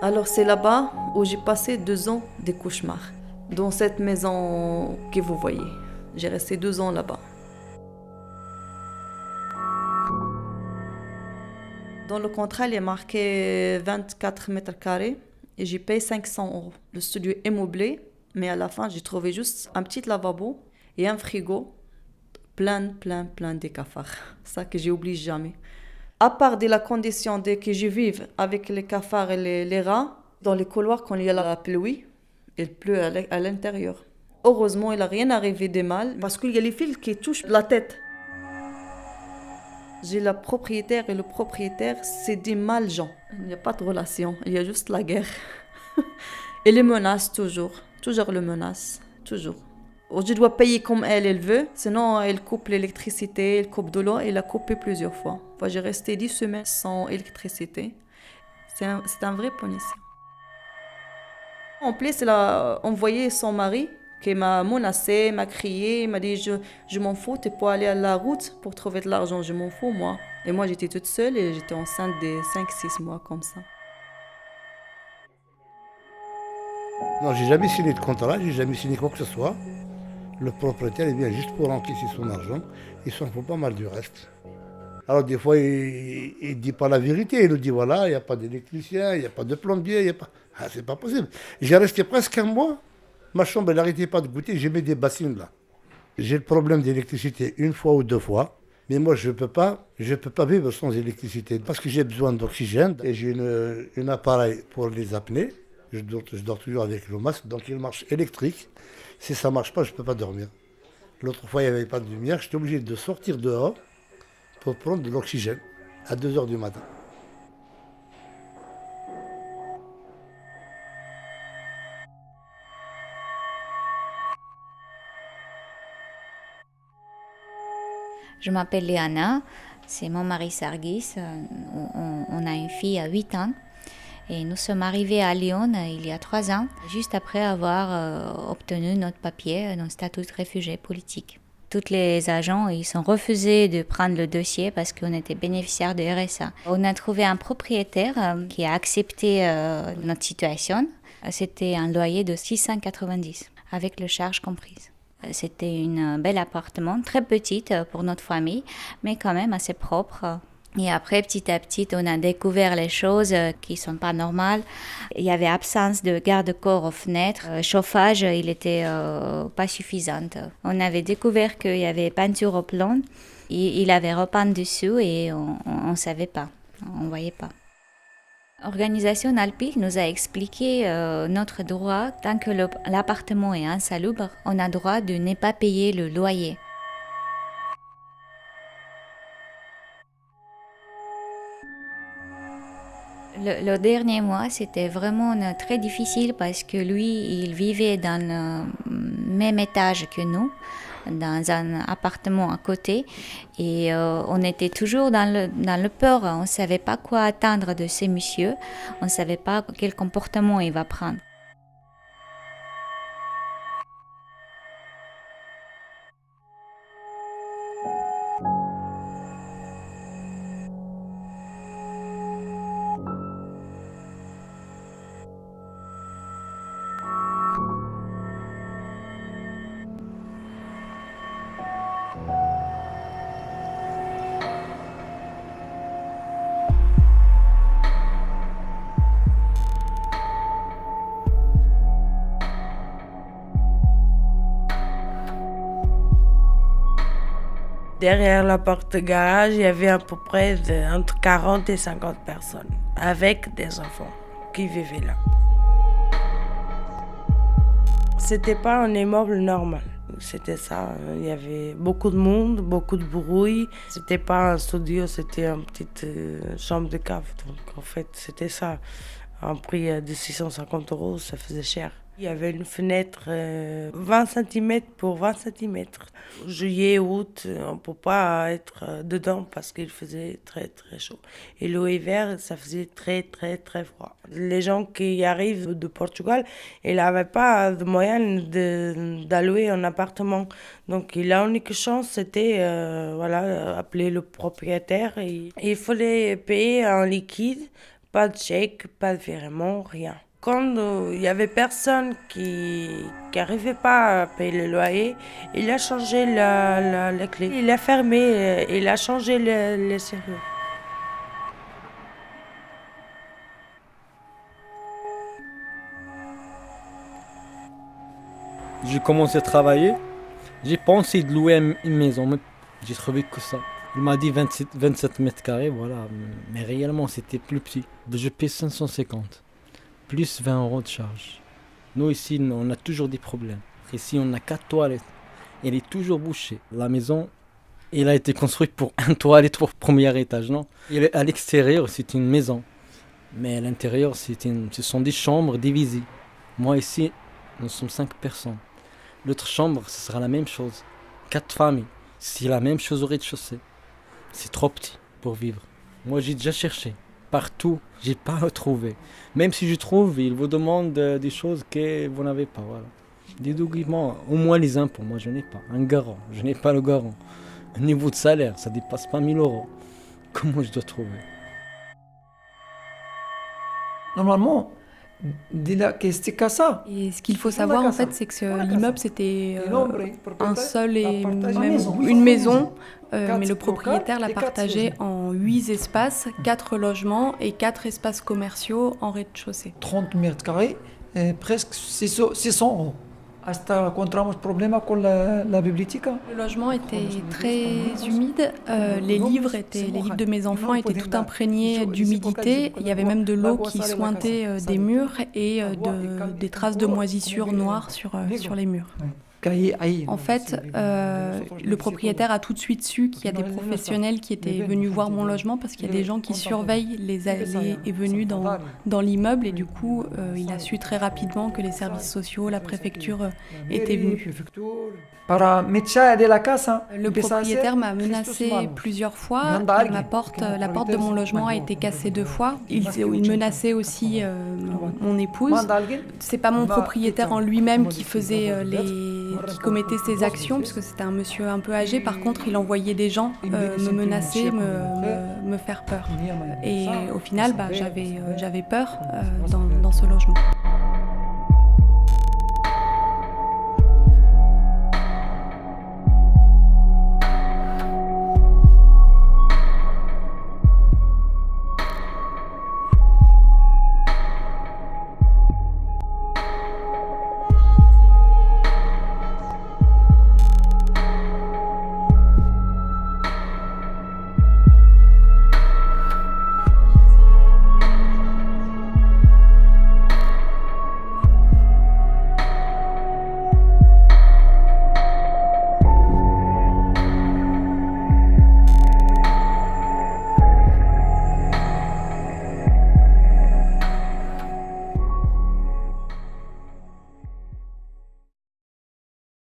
Alors c'est là-bas où j'ai passé 2 ans des cauchemars. Dans cette maison que vous voyez. J'ai resté 2 ans là-bas. Dans le contrat, il est marqué 24 mètres carrés et j'ai payé 500 euros. Le studio est meublé, mais à la fin, j'ai trouvé juste un petit lavabo et un frigo plein de cafards. Ça que j'ai oublié jamais. À part de la condition de que je vive avec les cafards et les rats, dans les couloirs, quand il y a la pluie, il pleut à l'intérieur. Heureusement, il n'a rien arrivé de mal parce qu'il y a les fils qui touchent la tête. J'ai la propriétaire et le propriétaire, c'est des mal gens. Il n'y a pas de relation, il y a juste la guerre. Et les menaces toujours le menace, toujours. Je dois payer comme elle veut, sinon elle coupe l'électricité, elle coupe de l'eau, elle a coupé plusieurs fois. Enfin, j'ai resté 10 semaines sans électricité. C'est un vrai punition. En plus, elle a envoyé son mari qui m'a menacé, m'a crié, m'a dit je m'en fous, tu peux aller à la route pour trouver de l'argent, je m'en fous moi. Et moi j'étais toute seule et j'étais enceinte de 5-6 mois comme ça. Non, j'ai jamais signé de contrat, j'ai jamais signé quoi que ce soit. Le propriétaire, il vient juste pour encaisser son argent. Il s'en fout pas mal du reste. Alors des fois, il ne dit pas la vérité. Il nous dit, voilà, il n'y a pas d'électricien, il n'y a pas de plombier, il n'y a pas... Ah, c'est pas possible. J'ai resté presque un mois. Ma chambre, elle n'arrêtait pas de goûter. J'ai mis des bassines là. J'ai le problème d'électricité 1 fois ou 2 fois. Mais moi, je peux pas vivre sans électricité parce que j'ai besoin d'oxygène et j'ai un appareil pour les apnées. Je dors toujours avec le masque, donc il marche électrique. Si ça ne marche pas, je ne peux pas dormir. L'autre fois, il n'y avait pas de lumière, j'étais obligé de sortir dehors pour prendre de l'oxygène à 2 heures du matin. Je m'appelle Léana, c'est mon mari Sargis. On a une fille à 8 ans et nous sommes arrivés à Lyon il y a 3 ans, juste après avoir obtenu notre papier, notre statut de réfugié politique. Tous les agents, ils ont refusé de prendre le dossier parce qu'on était bénéficiaire de RSA. On a trouvé un propriétaire qui a accepté notre situation. C'était un loyer de 690 avec le charge comprise. C'était un bel appartement, très petite pour notre famille, mais quand même assez propre. Et après, petit à petit, on a découvert les choses qui ne sont pas normales. Il y avait absence de garde-corps aux fenêtres. Le chauffage, il n'était pas suffisant. On avait découvert qu'il y avait peinture au plomb. Il avait repeint dessus et on ne savait pas, on ne voyait pas. L'organisation Alpil nous a expliqué notre droit. Tant que l'appartement est insalubre, on a droit de ne pas payer le loyer. Le dernier mois, c'était vraiment très difficile parce que lui, il vivait dans le même étage que nous, dans un appartement à côté. Et on était toujours dans le peur. On ne savait pas quoi attendre de ces messieurs. On ne savait pas quel comportement il va prendre. Derrière la porte de garage, il y avait à peu près entre 40 et 50 personnes, avec des enfants qui vivaient là. C'était pas un immeuble normal. C'était ça, il y avait beaucoup de monde, beaucoup de bruit. C'était pas un studio, c'était une petite chambre de cave. Donc en fait, c'était ça. Un prix de 650 €, ça faisait cher. Il y avait une fenêtre 20 cm pour 20 cm. Juillet, août, on ne peut pas être dedans parce qu'il faisait très très chaud. Et l'hiver, ça faisait très très très froid. Les gens qui arrivent de Portugal, ils n'avaient pas de moyens d'allouer un appartement. Donc la unique chance, c'était appeler le propriétaire. Et il fallait payer en liquide Pas de chèque, pas de virement, rien. Quand il y avait personne qui n'arrivait pas à payer le loyer, il a changé la clé. Il a fermé, il a changé les serrures. J'ai commencé à travailler, j'ai pensé de louer une maison, mais j'ai trouvé que ça. Il m'a dit 27 mètres carrés, voilà, mais réellement c'était plus petit. Je paie 550, plus 20 euros de charge. Nous ici, on a toujours des problèmes. Ici, on a 4 toilettes, elle est toujours bouchée. La maison, elle a été construite pour un toilette pour premier étage, non? Et à l'extérieur, c'est une maison, mais à l'intérieur, ce sont des chambres divisées. Moi ici, nous sommes 5 personnes. L'autre chambre, ce sera la même chose. 4 familles. C'est la même chose au rez-de-chaussée. C'est trop petit pour vivre. Moi, j'ai déjà cherché. Partout, j'ai pas retrouvé. Même si je trouve, ils vous demandent des choses que vous n'avez pas. Voilà. Des documents, au moins les impôts. Moi, je n'ai pas. Un garant. Je n'ai pas le garant. Un niveau de salaire, ça dépasse pas 1000 euros. Comment je dois trouver? Normalement, c'était qu'à ça. Et ce qu'il faut savoir en fait, c'est que l'immeuble c'était un seul et même une maison, mais le propriétaire l'a partagé en 8 espaces, 4 logements et 4 espaces commerciaux en rez-de-chaussée. 30 mètres carrés, presque 600 euros. Hasta encontramos problema con la biblioteca. Le logement était très humide, les livres de mes enfants étaient tout imprégnés d'humidité, il y avait même de l'eau qui sointait des murs et des traces de moisissures noires sur les murs. En fait, le propriétaire a tout de suite su qu'il y a des professionnels qui étaient venus voir mon logement parce qu'il y a des gens qui surveillent les allées et venues dans l'immeuble et du coup, il a su très rapidement que les services sociaux, la préfecture étaient venus. Le propriétaire m'a menacé plusieurs fois. La porte de mon logement a été cassée 2 fois. Il menaçait aussi mon épouse. C'est pas mon propriétaire en lui-même qui qui commettait ces actions, puisque c'était un monsieur un peu âgé. Par contre, il envoyait des gens me menacer, me faire peur. Et au final, j'avais peur dans ce logement.